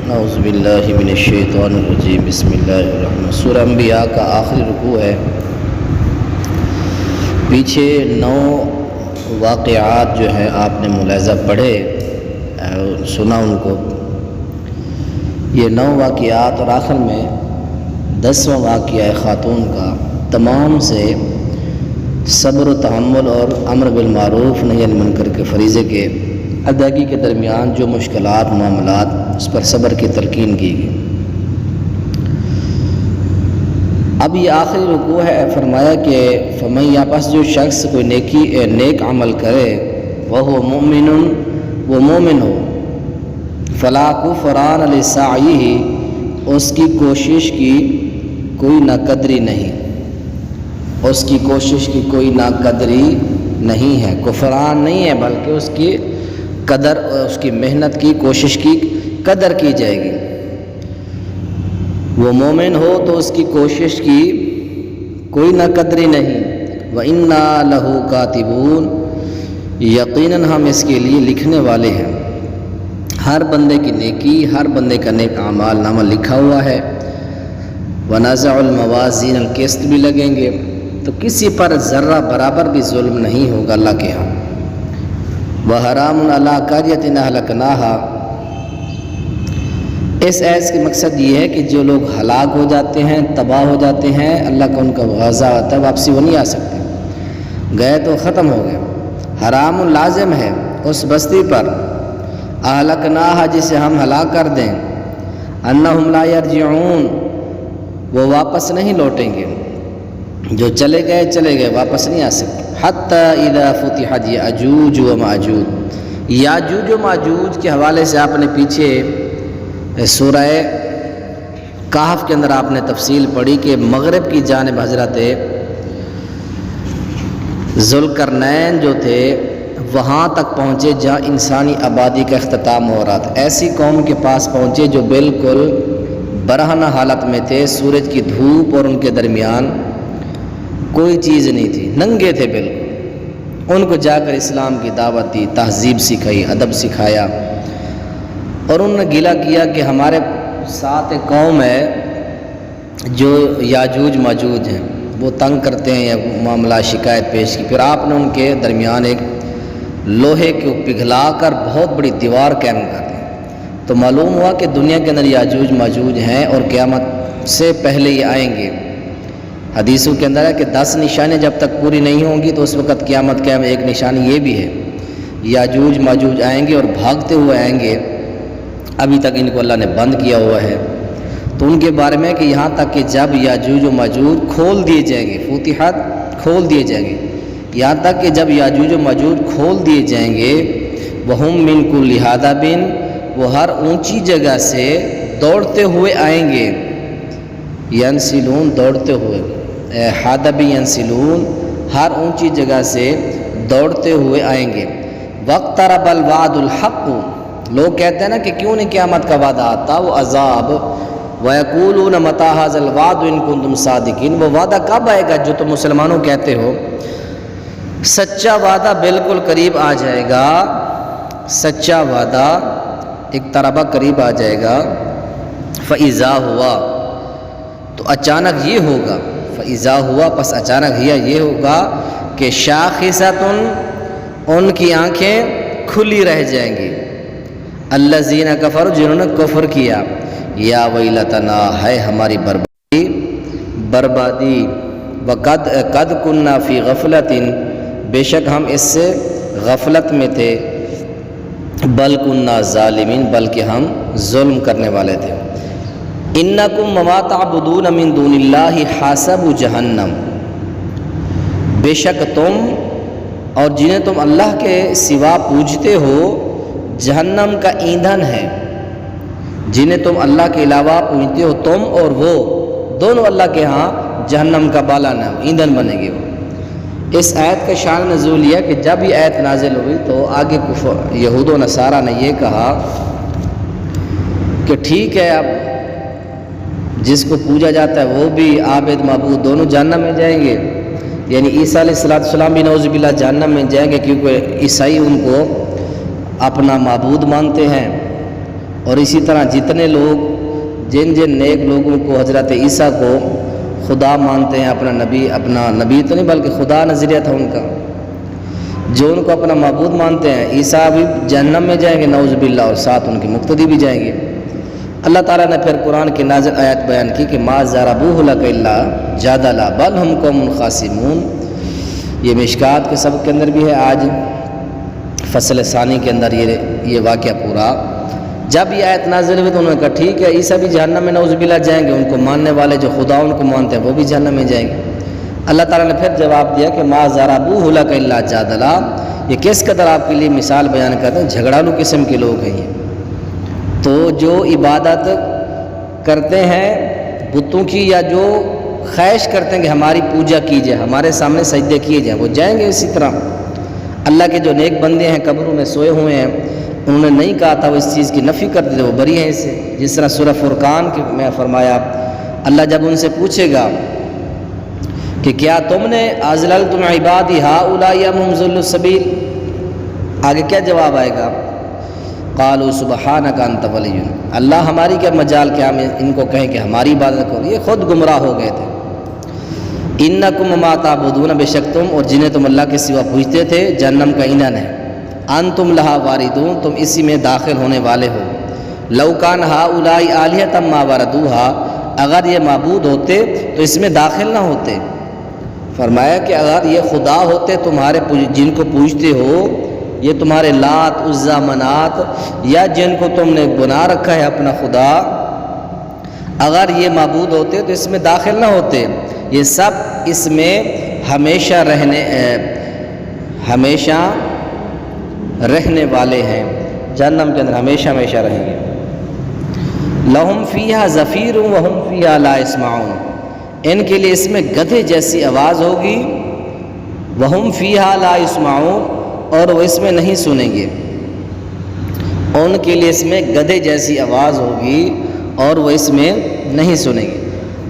اعوذ باللہ من الشیطان الرجیم بسم اللہ الرحمن الرحیم۔ سورہ انبیاء کا آخری رکوع ہے۔ پیچھے 9 واقعات جو ہیں آپ نے ملاحظہ پڑھے، سنا ان کو۔ یہ 9 واقعات اور آخر میں 10واں واقعہ خاتون کا تمام سے صبر و تحمل اور امر بالمعروف نہی عن المنکر کے فریضے کے ادائیگی کے درمیان جو مشکلات معاملات، اس پر صبر کی تلقین کی گئی۔ اب یہ آخری رکوع ہے۔ فرمایا کہ فمن پس جو شخص کوئی نیک عمل کرے وہ مومن ہو، فلا کفران لسعیہ، اس کی کوشش کی کوئی ناقدری نہیں، اس کی کوشش کی کوئی ناقدری نہیں ہے، کفران نہیں ہے، بلکہ اس کی قدر، اس کی محنت کی کوشش کی قدر کی جائے گی۔ وہ مومن ہو تو اس کی کوشش کی کوئی ناقدری نہیں۔ وَإِنَّا لَهُ كَاتِبُونَ، یقیناً ہم اس کے لیے لکھنے والے ہیں۔ ہر بندے کی نیکی، ہر بندے کا نیک اعمال نامہ لکھا ہوا ہے۔ وَنَزَعُ الْمَوَازِينَ الْقِسْطَ بھی لگیں گے، تو کسی پر ذرہ برابر بھی ظلم نہیں ہوگا اللہ کے ہاں۔ وَحَرَامٌ عَلَىٰ قَرْيَةٍ أَهْلَكْنَاهَا، اس ایس کے مقصد یہ ہے کہ جو لوگ ہلاک ہو جاتے ہیں، تباہ ہو جاتے ہیں، اللہ کا ان کا غضب آتا ہے، واپسی وہ نہیں آ سکتے، گئے تو ختم ہو گئے۔ حرام لازم ہے اس بستی پر، اہلکناہا جسے ہم ہلاک کر دیں، انہم لا یرجعون، وہ واپس نہیں لوٹیں گے، جو چلے گئے واپس نہیں آ سکتے۔ حتی اذا فتحت یاجوج و ماجوج، یاجوج و ماجوج کے حوالے سے آپ نے پیچھے سورہ کہف کے اندر آپ نے تفصیل پڑھی کہ مغرب کی جانب حضرت ذوالقرنین جو تھے وہاں تک پہنچے جہاں انسانی آبادی کا اختتام ہو رہا تھا۔ ایسی قوم کے پاس پہنچے جو بالکل برہنہ حالت میں تھے، سورج کی دھوپ اور ان کے درمیان کوئی چیز نہیں تھی، ننگے تھے بالکل۔ ان کو جا کر اسلام کی دعوت دی، تہذیب سکھائی، ادب سکھایا، اور انہوں نے گلہ کیا کہ ہمارے ساتھ ایک قوم ہے جو یاجوج ماجوج ہیں، وہ تنگ کرتے ہیں، یا معاملہ شکایت پیش کی۔ پھر آپ نے ان کے درمیان ایک لوہے کو پگھلا کر بہت بڑی دیوار قائم کر دی، تو معلوم ہوا کہ دنیا کے اندر یاجوج ماجوج ہیں اور قیامت سے پہلے یہ آئیں گے۔ حدیثوں کے اندر ہے کہ 10 نشانیاں جب تک پوری نہیں ہوں گی تو اس وقت قیامت کے ایک نشانی یہ بھی ہے، یاجوج ماجوج آئیں گے اور بھاگتے ہوئے آئیں گے۔ ابھی تک ان کو اللہ نے بند کیا ہوا ہے، تو ان کے بارے میں کہ یہاں تک کہ جب یاجوج و ماجوج کھول دیے جائیں گے، فتحت کھول دیے جائیں گے، یہاں تک کہ جب یاجوج و ماجوج کھول دیے جائیں گے، وَهُم مِّن كُلِّ حَدَبٍ، وہ ہر اونچی جگہ سے دوڑتے ہوئے آئیں گے، ینسلون دوڑتے ہوئے، حدب ینسلون ہر اونچی جگہ سے دوڑتے ہوئے آئیں گے۔ وَاقْتَرَبَ الْوَعْدُ الْحَقُّ، لوگ کہتے ہیں نا کہ کیوں نہیں قیامت کا وعدہ آتا، وہ عذاب۔ وَيَقُولُونَ مَتَىٰ هَٰذَا الْوَعْدُ إِن كُنتُمْ صَادِقِينَ، وہ وعدہ کب آئے گا جو تم مسلمانوں کہتے ہو؟ سچا وعدہ بالکل قریب آ جائے گا، سچا وعدہ اقتربہ قریب آ جائے گا۔ فَإِذَا ہوا، تو اچانک یہ ہوگا، فَإِذَا ہوا پس اچانک یہ ہوگا کہ شاخصۃ، ان کی آنکھیں کھلی رہ جائیں گی، الذین کفروا، جنہوں نے کفر کیا، یا ویلتنا، ہے ہماری بربادی، قد کننا فی غفلۃ، بے شک ہم اس سے غفلت میں تھے، بل کننا ظالمین، بلکہ ہم ظلم کرنے والے تھے۔ انکم وما تعبدون من دون اللہ حسب جہنم، بے شک تم اور جنہیں تم اللہ کے سوا پوجتے ہو جہنم کا ایندھن ہے، جنہیں تم اللہ کے علاوہ پوجتے ہو تم اور وہ دونوں اللہ کے ہاں جہنم کا بالا ایندھن بنے گے۔ اس آیت کا شان نزول یہ کہ جب یہ آیت نازل ہوئی تو آگے یہود و نصارہ نے یہ کہا کہ ٹھیک ہے، اب جس کو پوجا جاتا ہے وہ بھی عابد معبود دونوں جہنم میں جائیں گے، یعنی عیسیٰ علیہ السلام بھی نعوذ باللہ جہنم میں جائیں گے، کیونکہ عیسائی ان کو اپنا معبود مانتے ہیں، اور اسی طرح جتنے لوگ جن نیک لوگوں کو حضرت عیسیٰ کو خدا مانتے ہیں، اپنا نبی تو نہیں بلکہ خدا نظریہ تھا ان کا، جو ان کو اپنا معبود مانتے ہیں، عیسیٰ بھی جہنم میں جائیں گے نعوذ باللہ، اور ساتھ ان کے مقتدی بھی جائیں گے۔ اللہ تعالیٰ نے پھر قرآن کی نازل آیت بیان کی کہ ما ضربوہ لک الا جادلا بل ہم قوم خاصمون۔ یہ مشکات کے سبق کے اندر بھی ہے، آج فصل ثانی کے اندر یہ واقعہ پورا۔ جب یہ آیت نازل ہوئی تو انہوں نے کہا ٹھیک ہے، عیسیٰ بھی جہنم میں نعوذ باللہ جائیں گے، ان کو ماننے والے جو خدا ان کو مانتے ہیں وہ بھی جہنم میں جائیں گے۔ اللہ تعالیٰ نے پھر جواب دیا کہ ما ضربوہ لک الا جادلا، یہ کس قدر آپ کے لیے مثال بیان کرتے ہیں، جھگڑالو قسم کے لوگ ہیں یہ۔ تو جو عبادت کرتے ہیں بتوں کی، یا جو خواہش کرتے ہیں کہ ہماری پوجا کی جائے، ہمارے سامنے سجدے کیے جائیں، وہ جائیں گے اسی طرح۔ اللہ کے جو نیک بندے ہیں قبروں میں سوئے ہوئے ہیں، انہوں نے نہیں کہا تھا وہ اس چیز کی نفی کرتے تھے، وہ بری ہیں اس سے۔ جس طرح سورہ فرقان میں فرمایا، اللہ جب ان سے پوچھے گا کہ کیا تم نے اضللتم عبادی ہؤلاء ام هم ضلوا السبیل، آگے کیا جواب آئے گا؟ قالوا سبحانک انت ولینا، اللہ ہماری کیا مجال کہ ہم ان کو کہیں کہ ہماری عبادت کرو، یہ خود گمراہ ہو گئے تھے۔ انکم ما تعبدون، بے شک تم اور جنہیں تم اللہ کے سوا پوجتے تھے جہنم کا ایندھن ہے، انتم لہا واردون، تم اسی میں داخل ہونے والے ہو۔ لو کان ہؤلاء آلہۃ ما وردوہا، اگر یہ معبود ہوتے تو اس میں داخل نہ ہوتے۔ فرمایا کہ اگر یہ خدا ہوتے تمہارے جن کو پوجتے ہو، یہ تمہارے لات عزا منات، یا جن کو تم نے بنا رکھا ہے اپنا خدا، اگر یہ معبود ہوتے تو اس میں داخل نہ ہوتے۔ یہ سب اس میں ہمیشہ رہنے والے ہیں، جہنم کے اندر ہمیشہ رہیں گے۔ لہم فیہا زفیر وہم فیہا لا یسمعون، ان کے لیے اس میں گدھے جیسی آواز ہوگی، وہم فیہا لا یسمعون، اور وہ اس میں نہیں سنیں گے۔ ان کے لیے اس میں گدھے جیسی آواز ہوگی اور وہ اس میں نہیں سنیں گے۔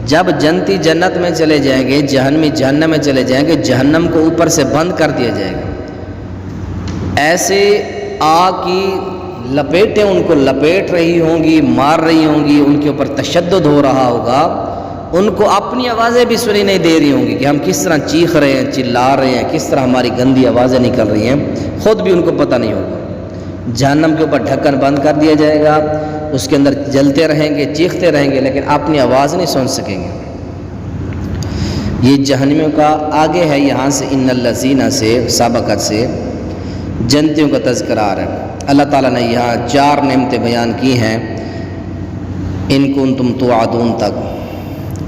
جب جنتی جنت میں چلے جائیں گے، جہنمی جہنم میں چلے جائیں گے، جہنم کو اوپر سے بند کر دیا جائے گا، ایسے آگ کی لپیٹیں ان کو لپیٹ رہی ہوں گی، مار رہی ہوں گی، ان کے اوپر تشدد ہو رہا ہوگا، ان کو اپنی آوازیں بھی سنی نہیں دے رہی ہوں گی کہ ہم کس طرح چیخ رہے ہیں، چلا رہے ہیں، کس طرح ہماری گندی آوازیں نکل رہی ہیں، خود بھی ان کو پتہ نہیں ہوگا۔ جہنم کے اوپر ڈھکن بند کر دیا جائے گا، اس کے اندر جلتے رہیں گے، چیختے رہیں گے، لیکن اپنی آواز نہیں سن سکیں گے۔ یہ جہنمیوں کا آگے ہے، یہاں سے ان الذین سے سابقت سے جنتیوں کا تذکرہ آ رہا ہے۔ اللہ تعالیٰ نے یہاں 4 نعمتیں بیان کی ہیں، ان کنتم توعدون تک۔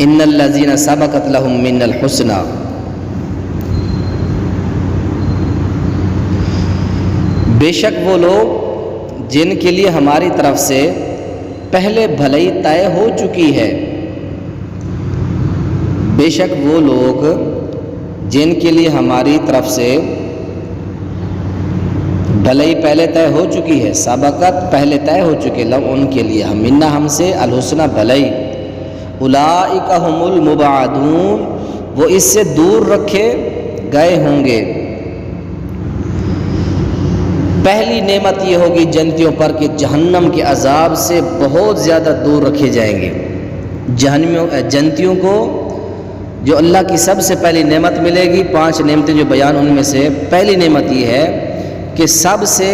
ان الذین سبقت لهم من الحسنى، بے شک وہ لوگ جن کے لیے ہماری طرف سے پہلے بھلائی طے ہو چکی ہے، بے شک وہ لوگ جن کے لیے ہماری طرف سے بھلائی پہلے طے ہو چکی ہے، سبقت پہلے طے ہو چکے، لو ان کے لیے، منا ہم سے، الحسنہ بھلائی، اولئک هم المبعدون، وہ اس سے دور رکھے گئے ہوں گے۔ پہلی نعمت یہ ہوگی جنتیوں پر کہ جہنم کے عذاب سے بہت زیادہ دور رکھے جائیں گے۔ جنتیوں کو جو اللہ کی سب سے پہلی نعمت ملے گی، 5 نعمتیں جو بیان، ان میں سے پہلی نعمت یہ ہے کہ سب سے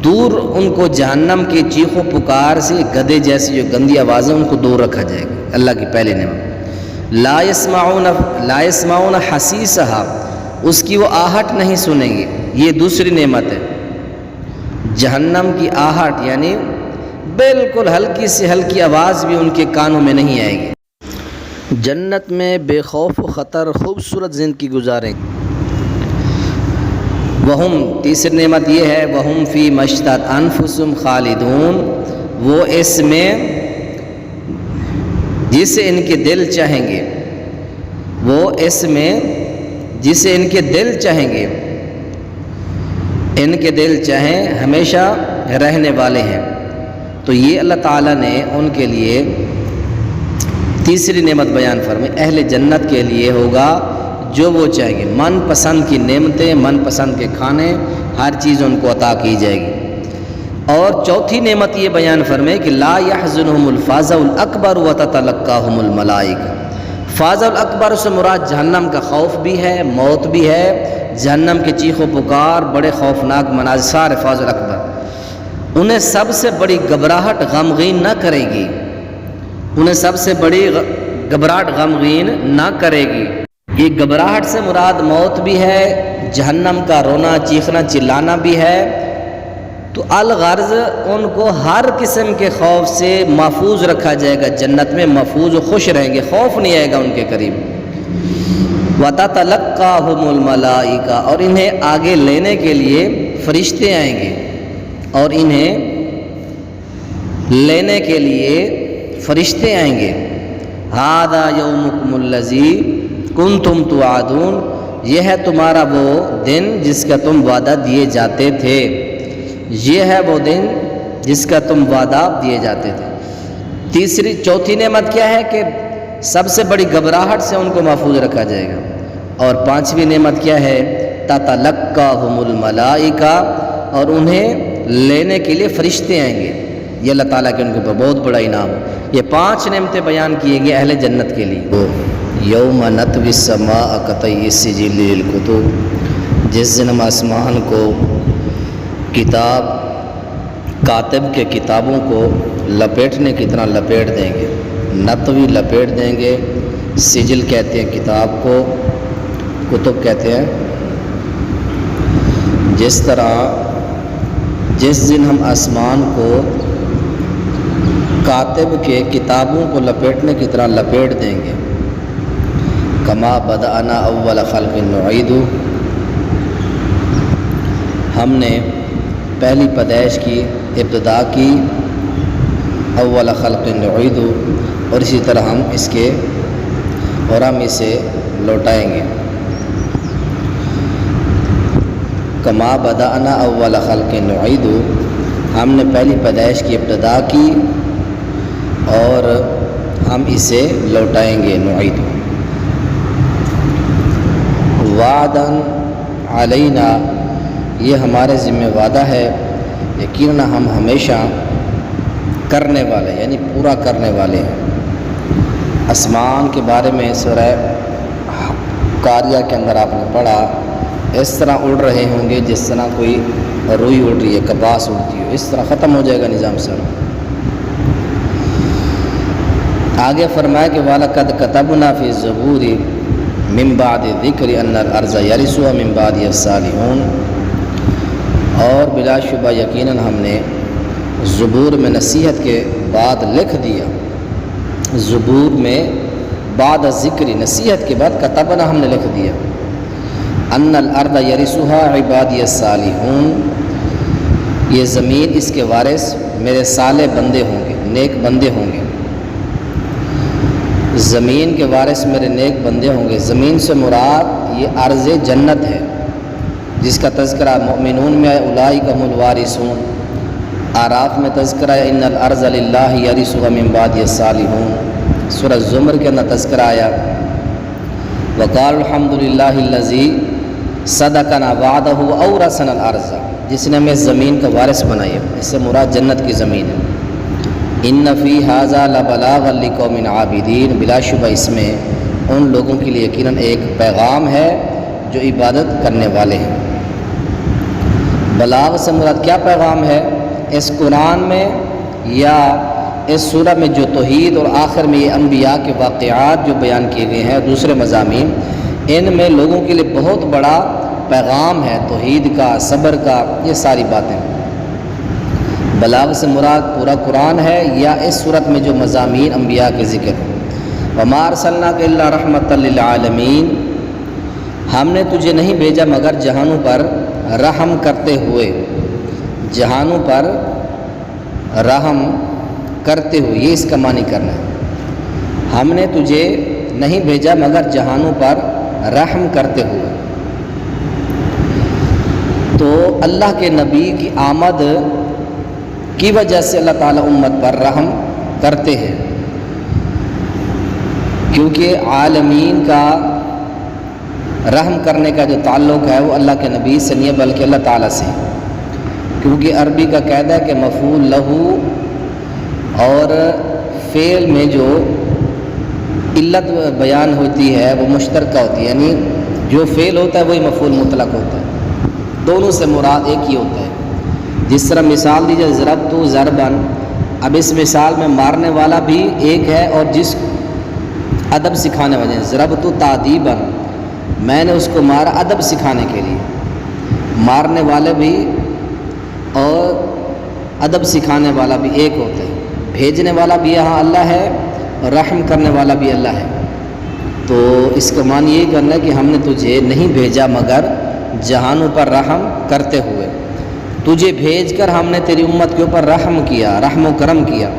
دور ان کو جہنم کی چیخ و پکار سے، گدھے جیسی جو گندی آوازیں، ان کو دور رکھا جائے گا۔ اللہ کی پہلی نعمت، لا یسمعون حسیسہا، اس کی وہ آہٹ نہیں سنیں گے۔ یہ دوسری نعمت ہے، جہنم کی آہٹ، یعنی بالکل ہلکی سے ہلکی آواز بھی ان کے کانوں میں نہیں آئے گی۔ جنت میں بے خوف و خطر خوبصورت زندگی گزاریں گے۔ وہم، تیسری نعمت یہ ہے، وہم فی مشتہت انفسہم خالدون، وہ اس میں جسے ان کے دل چاہیں گے، وہ اس میں جسے ان کے دل چاہیں گے، ان کے دل چاہیں ہمیشہ رہنے والے ہیں۔ تو یہ اللہ تعالیٰ نے ان کے لیے تیسری نعمت بیان فرمائی، اہل جنت کے لیے ہوگا جو وہ چاہیں گے، من پسند کی نعمتیں، من پسند کے کھانے، ہر چیز ان کو عطا کی جائے گی۔ اور چوتھی نعمت یہ بیان فرمائے کہ لا يحزنهم الفزع الاکبر وتتلقاهم الملائکہ۔ فزع الاکبر سے مراد جہنم کا خوف بھی ہے، موت بھی ہے، جہنم کے چیخ و پکار، بڑے خوفناک مناظر، سارے فزع الاکبر۔ انہیں سب سے بڑی گھبراہٹ غمگین نہ کرے گی، انہیں سب سے بڑی گھبراہٹ غمگین نہ کرے گی۔ یہ گھبراہٹ سے مراد موت بھی ہے، جہنم کا رونا چیخنا چلانا بھی ہے۔ تو الغرض ان کو ہر قسم کے خوف سے محفوظ رکھا جائے گا، جنت میں محفوظ و خوش رہیں گے، خوف نہیں آئے گا ان کے قریب۔ وَتَتَلَقَّاهُمُ الْمَلَائِکَہ، اور انہیں آگے لینے کے لیے فرشتے آئیں گے، اور انہیں لینے کے لیے فرشتے آئیں گے۔ هَذَا يَوْمُكُمُ الَّذِي كُنْتُمْ تُوعَدُونَ، یہ ہے تمہارا وہ دن جس کا تم وعدہ دیے جاتے تھے، یہ ہے وہ دن جس کا تم وعدہ دیے جاتے تھے۔ چوتھی نعمت کیا ہے کہ سب سے بڑی گھبراہٹ سے ان کو محفوظ رکھا جائے گا۔ اور پانچویں نعمت کیا ہے؟ تتلقاہم الملائکہ، اور انہیں لینے کے لیے فرشتے آئیں گے۔ یہ اللہ تعالیٰ کے ان کے اوپر بہت بڑا انعام ہے۔ یہ 5 نعمتیں بیان کیے گئے اہل جنت کے لیے۔ یوم نطوی السماء کطی السجل للکتب، جس دن ہم آسمان کو کتاب کاتب کے کتابوں کو لپیٹنے کی طرح لپیٹ دیں گے۔ نطوی لپیٹ دیں گے، سجل کہتے ہیں کتاب کو، کتب کہتے ہیں۔ جس طرح جس دن ہم آسمان کو کاتب کے کتابوں کو لپیٹنے کی طرح لپیٹ دیں گے۔ کما بدأنا اول خلق نعید، ہم نے پہلی پیدائش کی ابتدا کی، اول خلق نعید، اور اسی طرح ہم اسے لوٹائیں گے۔ کما بدأنا اول خلق نعید، ہم نے پہلی پیدائش کی ابتدا کی اور ہم اسے لوٹائیں گے۔ نعید وعداً علینا، یہ ہمارے ذمہ وعدہ ہے، یقیناً ہم ہمیشہ کرنے والے یعنی پورا کرنے والے ہیں۔ آسمان کے بارے میں سورہ قاریہ کے اندر آپ نے پڑھا، اس طرح اڑ رہے ہوں گے جس طرح کوئی روئی اڑ رہی ہے، کپاس اڑتی ہو، اس طرح ختم ہو جائے گا نظام سارا۔ آگے فرمایا کہ وَلَقَدْ كَتَبْنَا فِي الزَّبُورِ مِن بَعْدِ الذِّكْرِ أَنَّ الْأَرْضَ يَرِثُهَا مِن بَعْدِهِ الصَّالِحُونَ، اور بلا شبہ یقیناً ہم نے زبور میں نصیحت کے بعد لکھ دیا، زبور میں بعد ذکر نصیحت کے بعد کتبنا ہم نے لکھ دیا، ان الارض یرثها عبادی الصالحون، یہ زمین اس کے وارث میرے صالح بندے ہوں گے، نیک بندے ہوں گے۔ زمین کے وارث میرے نیک بندے ہوں گے۔ زمین سے مراد یہ ارض جنت ہے جس کا تذکرہ مؤمنون میں ہے، اولئک هم الوارثون۔ اعراف میں تذکرہ ہے ان الارض للہ یرثها من بعد الصالحون۔ سورہ زمر کے اندر تذکرہ آیا وقال الحمد للہ الذی صدقنا وعدہ واورثنا الارض، جس نے ہمیں زمین کا وارث بنایا، اس سے مراد جنت کی زمین ہے۔ ان فی ھذا لبلاغا لقوم عابدین، بلا شبہ اس میں ان لوگوں کے لیے یقیناً ایک پیغام ہے جو عبادت کرنے والے ہیں۔ بلاغ سے مراد کیا پیغام ہے؟ اس قرآن میں یا اس سورہ میں جو توحید اور آخر میں یہ انبیاء کے واقعات جو بیان کیے گئے ہیں، دوسرے مضامین، ان میں لوگوں کے لیے بہت بڑا پیغام ہے، توحید کا، صبر کا، یہ ساری باتیں۔ بلاغ سے مراد پورا قرآن ہے یا اس صورت میں جو مضامین انبیاء کے ذکر ہیں۔ وَمَا أَرْسَلْنَاكَ إِلَّا رَحْمَةً لِّلْعَالَمِينَ، ہم نے تجھے نہیں بھیجا مگر جہانوں پر رحم کرتے ہوئے، جہانوں پر رحم کرتے ہوئے، یہ اس کا معنی کرنا ہے۔ ہم نے تجھے نہیں بھیجا مگر جہانوں پر رحم کرتے ہوئے۔ تو اللہ کے نبی کی آمد کی وجہ سے اللہ تعالیٰ امت پر رحم کرتے ہیں، کیونکہ عالمین کا رحم کرنے کا جو تعلق ہے وہ اللہ کے نبی سے نہیں ہے بلکہ اللہ تعالیٰ سے، کیونکہ عربی کا قاعدہ ہے کہ مفعول لہو اور فعل میں جو علت بیان ہوتی ہے وہ مشترکہ ہوتی ہے، یعنی جو فعل ہوتا ہے وہی مفعول مطلق ہوتا ہے، دونوں سے مراد ایک ہی ہوتا ہے۔ جس طرح مثال دیجیے ضربت ضربن، اب اس مثال میں مارنے والا بھی ایک ہے اور جس ادب سکھانے والے ہیں، ضربت تعدیبا، میں نے اس کو مارا ادب سکھانے کے لیے، مارنے والے بھی اور ادب سکھانے والا بھی ایک ہوتا ہے، بھیجنے والا بھی یہاں اللہ ہے اور رحم کرنے والا بھی اللہ ہے۔ تو اس کا معنی یہ کرنا ہے کہ ہم نے تجھے نہیں بھیجا مگر جہانوں پر رحم کرتے ہوئے، تجھے بھیج کر ہم نے تیری امت کے اوپر رحم کیا، رحم و کرم کیا۔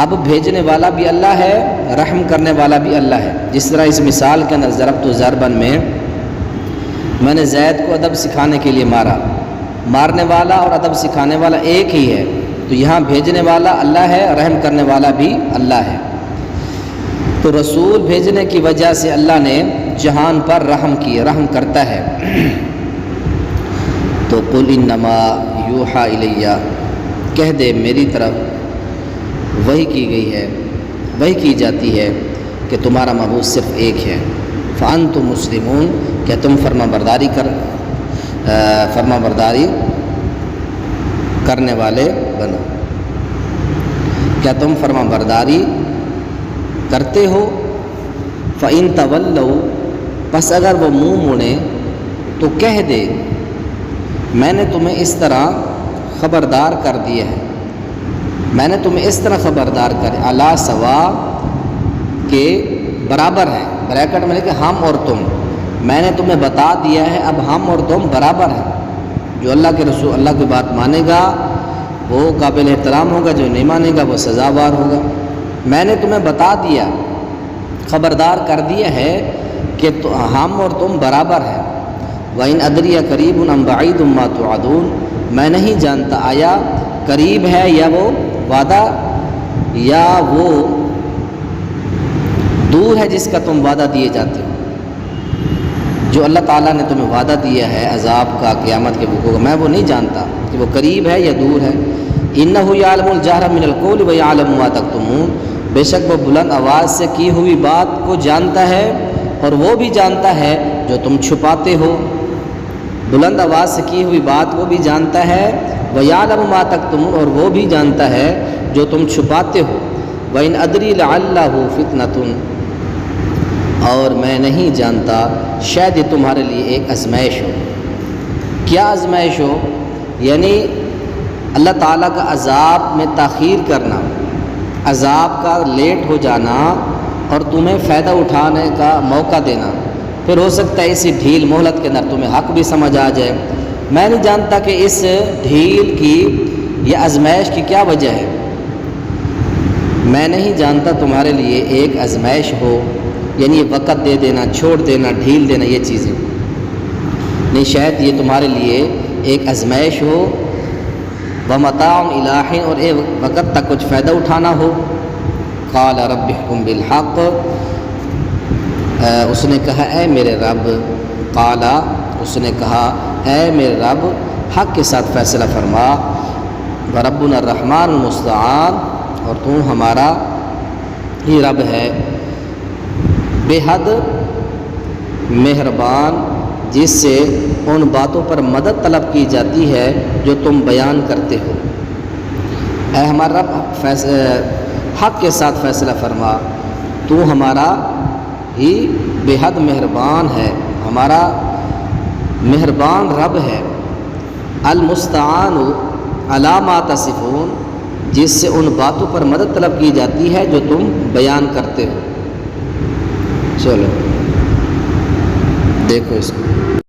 اب بھیجنے والا بھی اللہ ہے، رحم کرنے والا بھی اللہ ہے۔ جس طرح اس مثال کے اندر ضربت ضربن میں نے زید کو ادب سکھانے کے لیے مارا، مارنے والا اور ادب سکھانے والا ایک ہی ہے، تو یہاں بھیجنے والا اللہ ہے، رحم کرنے والا بھی اللہ ہے۔ تو رسول بھیجنے کی وجہ سے اللہ نے جہان پر رحم کی، رحم کرتا ہے۔ تو قل انما یوحا الیہ، کہہ دے میری طرف وحی کی گئی ہے، وحی کی جاتی ہے کہ تمہارا معبود صرف ایک ہے، فانتم مسلمون، کہ تم فرما برداری کرنے والے بنو، کیا تم فرما برداری کرتے ہو؟ فَإِن تَوَلَّوْا، پس اگر وہ منہ موڑیں تو کہہ دے میں نے تمہیں اس طرح خبردار کر دیا ہے، میں نے تمہیں اس طرح خبردار کر علی سوا کے برابر ہیں، بریکٹ میں لکھے ہم اور تم، میں نے تمہیں بتا دیا ہے اب ہم اور تم برابر ہیں، جو اللہ کے رسول اللہ کی بات مانے گا وہ قابل احترام ہوگا، جو نہیں مانے گا وہ سزاوار ہوگا۔ میں نے تمہیں بتا دیا، خبردار کر دیا ہے کہ ہم اور تم برابر ہیں۔ وَإِنْ أَدْرِيَ قَرِيبٌ أَمْ بَعِيدٌ مَا تُوعَدُونَ، میں نہیں جانتا آیا قریب ہے یا وہ وعدہ یا وہ دور ہے جس کا تم وعدہ دیے جاتے ہو۔ جو اللہ تعالیٰ نے تمہیں وعدہ دیا ہے عذاب کا، قیامت کے وقوع کا، میں وہ نہیں جانتا کہ وہ قریب ہے یا دور ہے۔ إِنَّهُ يَعْلَمُ الْجَهْرَ مِنَ الْقَوْلِ وَيَعْلَمُ مَا تَكْتُمُونَ، بے شک وہ بلند آواز سے کی ہوئی بات کو جانتا ہے اور وہ بھی جانتا ہے جو تم چھپاتے ہو۔ بلند آواز سے کی ہوئی بات وہ بھی جانتا ہے، وَيَعْلَمُ مَا تَكْتُمُونَ، اور وہ بھی جانتا ہے جو تم چھپاتے ہو۔ وَإِنْ أَدْرِي لَعَلَّهُ فِتْنَةٌ، اور میں نہیں جانتا شاید یہ تمہارے لیے ایک آزمائش ہو۔ کیا آزمائش ہو؟ یعنی اللہ تعالیٰ کا عذاب میں تاخیر کرنا، عذاب کا لیٹ ہو جانا اور تمہیں فائدہ اٹھانے کا موقع دینا، پھر ہو سکتا ہے اسی ڈھیل مہلت کے اندر تمہیں حق بھی سمجھ آ جائے۔ میں نہیں جانتا کہ اس ڈھیل کی یا آزمائش کی کیا وجہ ہے، میں نہیں جانتا تمہارے لیے ایک آزمائش ہو، یعنی یہ وقت دے دینا، چھوڑ دینا، ڈھیل دینا، یہ چیزیں نہیں، شاید یہ تمہارے لیے ایک آزمائش ہو، وَمَتَاعٌ إِلَىٰ حِينٍ، اور ایک وقت تک کچھ فائدہ اٹھانا ہو۔ قَالَ رَبِّ احْكُم بِالْحَقِّ، اس نے کہا اے میرے رب، قال، اس نے کہا اے میرے رب حق کے ساتھ فیصلہ فرما، وَرَبُّنَا الرَّحْمَٰنُ الْمُسْتَعَانُ، اور تو ہمارا ہی رب ہے بے حد مہربان، جس سے ان باتوں پر مدد طلب کی جاتی ہے جو تم بیان کرتے ہو۔ اے ہمارا رب حق کے ساتھ فیصلہ فرما، تو ہمارا ہی بے حد مہربان ہے، ہمارا مہربان رب ہے۔ المستعان علی ما تصفون، جس سے ان باتوں پر مدد طلب کی جاتی ہے جو تم بیان کرتے ہو۔ چلو دیکھو اس کو۔